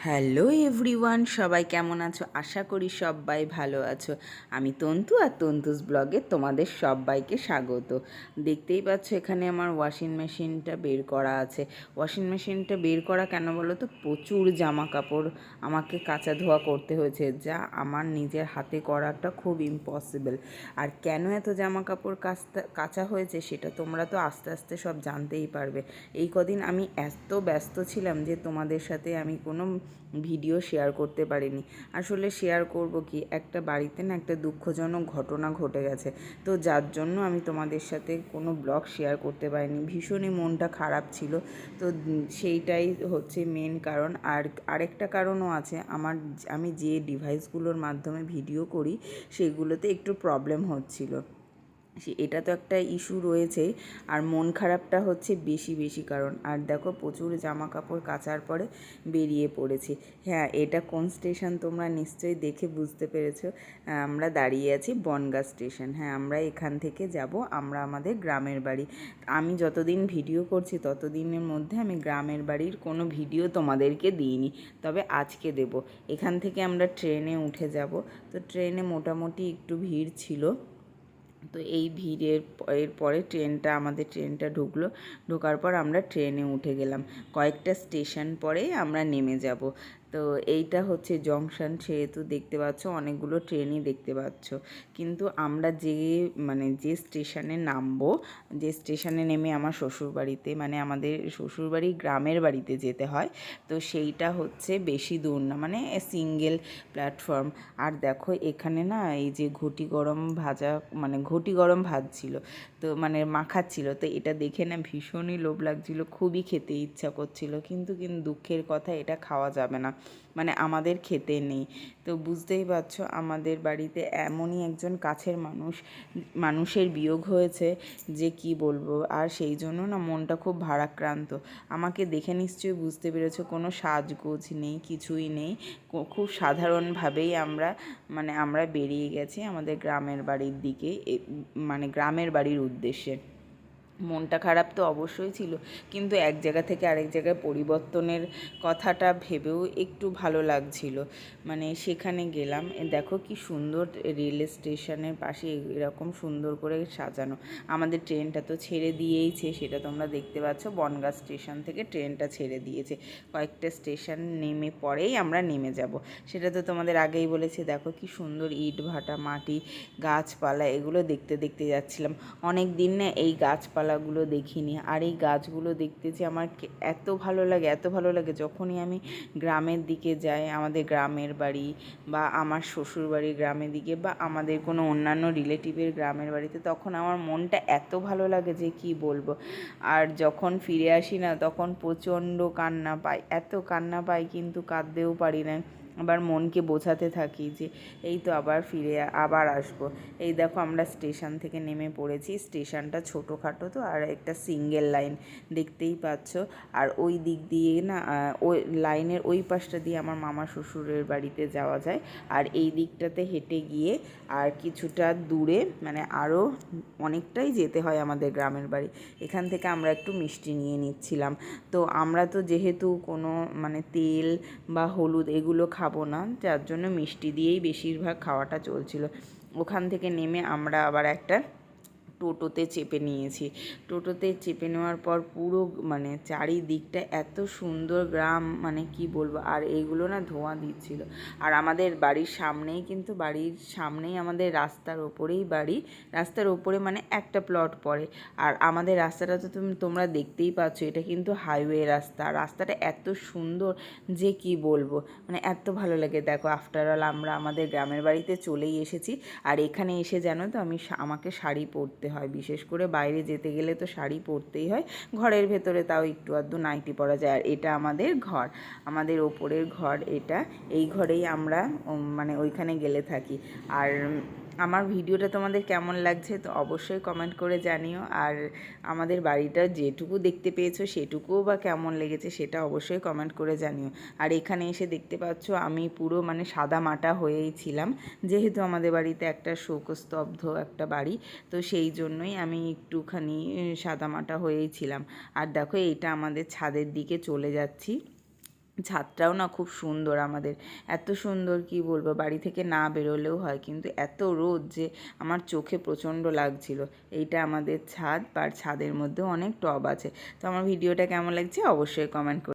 Hello everyone, সবাই কেমন আছো? আশা করি সবাই ভালো আছো। আমি তন্তু, আর তন্তুস ব্লগে তোমাদের সবাইকে স্বাগত। দেখতেই পাচ্ছ এখানে আমার ওয়াশিং মেশিনটা বের করা আছে। ওয়াশিং মেশিনটা বের করা কেন বলো তো, প্রচুর জামা কাপড় আমাকে কাচা ধোয়া করতে হয়েছে, যা আমার নিজের হাতে করাটা খুব ইম্পসিবল। আর কেন এত জামা কাপড় কাচা হয়েছে সেটা তোমরা তো আস্তে আস্তে সব জানতেই পারবে। এই কদিন আমি এত ব্যস্ত ছিলাম যে তোমাদের সাথে আমি কোনো ভিডিও শেয়ার করতে পারিনি। আসলে শেয়ার করব কি, একটা বাড়িতে না একটা দুঃখজনক ঘটনা ঘটে গেছে, তো যার জন্য আমি তোমাদের সাথে কোনো ব্লগ শেয়ার করতে পারিনি। ভীষণই মনটা খারাপ ছিল, তো সেইটাই হচ্ছে মেন কারণ। আর আরেকটা কারণও আছে, আমি যে ডিভাইসগুলোর মাধ্যমে ভিডিও করি সেগুলোতে একটু প্রবলেম হচ্ছিল। এটা তো একটা ইস্যু রয়েছে, আর মন খারাপটা হচ্ছে বেশি কারণ। আর দেখো প্রচুর জামা কাপড় কাচার পরে বেরিয়ে পড়েছি। হ্যাঁ, এটা কোন স্টেশন তোমরা নিশ্চয়ই দেখে বুঝতে পেরেছো। আমরা দাঁড়িয়ে আছি বনগাঁ স্টেশন। হ্যাঁ, আমরা এখান থেকে যাব আমরা আমাদের গ্রামের বাড়ি। আমি যতদিন ভিডিও করছি ততদিনের মধ্যে আমি গ্রামের বাড়ির কোনো ভিডিও তোমাদেরকে দিইনি, তবে আজকে দেব। এখান থেকে আমরা ট্রেনে উঠে যাব। তো ট্রেনে মোটামুটি একটু ভিড় ছিল, তো এই ভিড়ের পরে আমাদের ট্রেনটা ঢোকার পর আমরা ট্রেনে উঠে গেলাম। কয়েকটা স্টেশন পরেই আমরা নেমে যাব। তো এইটা হচ্ছে জংশন, সেহেতু দেখতে পাচ্ছ অনেকগুলো ট্রেনই দেখতে পাচ্ছ। কিন্তু আমরা যে স্টেশনে নামবো, যে স্টেশনে নেমে আমার শ্বশুরবাড়িতে, মানে আমাদের শ্বশুরবাড়ি গ্রামের বাড়িতে যেতে হয়, তো সেইটা হচ্ছে বেশি দূর না, মানে সিঙ্গেল প্ল্যাটফর্ম। আর দেখো এখানে না এই যে ঘটি গরম ভাজছিল, তো মানে মাখাচ্ছিল, তো এটা দেখে না ভীষণই লোভ লাগছিল, খুবই খেতে ইচ্ছা করছিল, কিন্তু দুঃখের কথা এটা খাওয়া যাবে না, মানে আমাদের খেতে নেই। তো বুঝতেই পারছো আমাদের বাড়িতে এমনই একজন কাছের মানুষের বিয়োগ হয়েছে যে কি বলবো। আর সেই জন্য না মনটা খুব ভারাক্রান্ত। আমাকে দেখে নিশ্চয়ই বুঝতে পেরেছো, কোনো সাজগোজ নেই, কিছুই নেই, খুব সাধারণভাবেই আমরা বেরিয়ে গেছি আমাদের গ্রামের বাড়ির দিকে, মানে গ্রামের বাড়ির উদ্দেশ্যে। মনটা খারাপ তো অবশ্যই ছিল, কিন্তু এক জায়গা থেকে আরেক জায়গায় পরিবর্তনের কথাটা ভেবেও একটু ভালো লাগছিল। মানে সেখানে গেলাম, দেখো কি সুন্দর রেল স্টেশনের পাশে এরকম সুন্দর করে সাজানো। আমাদের ট্রেনটা তো ছেড়ে দিয়েইছে, সেটা তোমরা দেখতে পাচ্ছ, বনগাঁ স্টেশন থেকে ট্রেনটা ছেড়ে দিয়েছে। কয়েকটা স্টেশন নেমে পরেই আমরা নেমে যাব, সেটা তো তোমাদের আগেই বলেছি। দেখো কি সুন্দর ইট ভাটা, মাটি, গাছপালা, এগুলো দেখতে দেখতে যাচ্ছিলাম। অনেক দিন না এই গাছপালাগুলো দেখিনি, আর এই গাছগুলো দেখতে যে আমার এত ভালো লাগে যখনই আমি গ্রামের দিকে যাই, আমাদের গ্রামের বাড়ি বা আমার শ্বশুর বাড়ির গ্রামের দিকে বা আমাদের কোনো অন্যান্য রিলেটিভের গ্রামের বাড়িতে, তখন আমার মনটা এত ভালো লাগে যে কি বলবো। আর যখন ফিরে আসি না, তখন প্রচণ্ড কান্না পাই, এত কান্না পাই, কিন্তু কাঁদতেও পারি না। আবার মনকে বোঝাতে থাকি যে এই তো আবার আসবো। এই দেখো আমরা স্টেশন থেকে নেমে পড়েছি। স্টেশনটা ছোটোখাটো তো, আর একটা সিঙ্গেল লাইন দেখতেই পাচ্ছ। আর ওই দিক দিয়ে না, ওই লাইনের ওই পাশটা দিয়ে আমার মামা শ্বশুরের বাড়িতে যাওয়া যায়। আর এই দিকটাতে হেঁটে গিয়ে আর কিছুটা দূরে, মানে আরও অনেকটাই যেতে হয় আমাদের গ্রামের বাড়ি। এখান থেকে আমরা একটু মিষ্টি নিয়ে নিচ্ছিলাম। তো আমরা তো যেহেতু কোনো মানে তেল বা হলুদ এগুলো খাবো না, যার জন্য মিষ্টি দিয়েই বেশিরভাগ খাওয়াটা চলছিল। ওখান থেকে নেমে আমরা আবার একটা টোটোতে চেপে নিয়েছি। টোটোতে চেপে নেওয়ার পর পুরো মানে চারিদিকটা এত সুন্দর গ্রাম, মানে কি বলবো। আর এইগুলো না ধোঁয়া দিচ্ছিল। আর আমাদের বাড়ির সামনেই আমাদের রাস্তার ওপরেই বাড়ি। রাস্তার ওপরে মানে একটা প্লট পড়ে। আর আমাদের রাস্তাটা তো তোমরা দেখতেই পাচ্ছ, এটা কিন্তু হাইওয়ে রাস্তা। রাস্তাটা এত সুন্দর যে কি বলবো, মানে এত ভালো লাগে। দেখো আফটার অল আমরা আমাদের গ্রামের বাড়িতে চলেই এসেছি। আর এখানে এসে জানো তো আমাকে শাড়ি পরতে হয়, বিশেষ করে বাইরে যেতে গেলে তো শাড়ি পরতেই হয়। ঘরের ভেতরে তাও একটু আধটু নাইটি পরা যায়। আর এটা আমাদের ঘর, আমাদের ওপরের ঘর এটা। এই ঘরেই আমরা মানে ওইখানে গেলে থাকি। আর আমার ভিডিওটা তোমাদের কেমন লাগছে তো অবশ্যই কমেন্ট করে জানিও। আর আমাদের বাড়িটা যেটুকু দেখতে পেয়েছো সেটুকুও বা কেমন লেগেছে সেটা অবশ্যই কমেন্ট করে জানিও। আর এখানে এসে দেখতে পাচ্ছ আমি পুরো মানে সাদা মাটা হয়েই ছিলাম, যেহেতু আমাদের বাড়িতে একটা শোকস্তব্ধ একটা বাড়ি, তো সেই জন্যই আমি একটুখানি সাদামাটা হয়েই ছিলাম। আর দেখো এইটা আমাদের ছাদের দিকে চলে যাচ্ছি। ছাদটাও না খুব সুন্দর আমাদের, এত সুন্দর কি বলবো, বাড়ি থেকে না বেরোলেও হয়, কিন্তু এত রোদ যে আমার চোখে প্রচণ্ড লাগছিল। এইটা আমাদের ছাদ, আর ছাদের মধ্যেও অনেক টব আছে। তো আমার ভিডিওটা কেমন লাগছে অবশ্যই কমেন্ট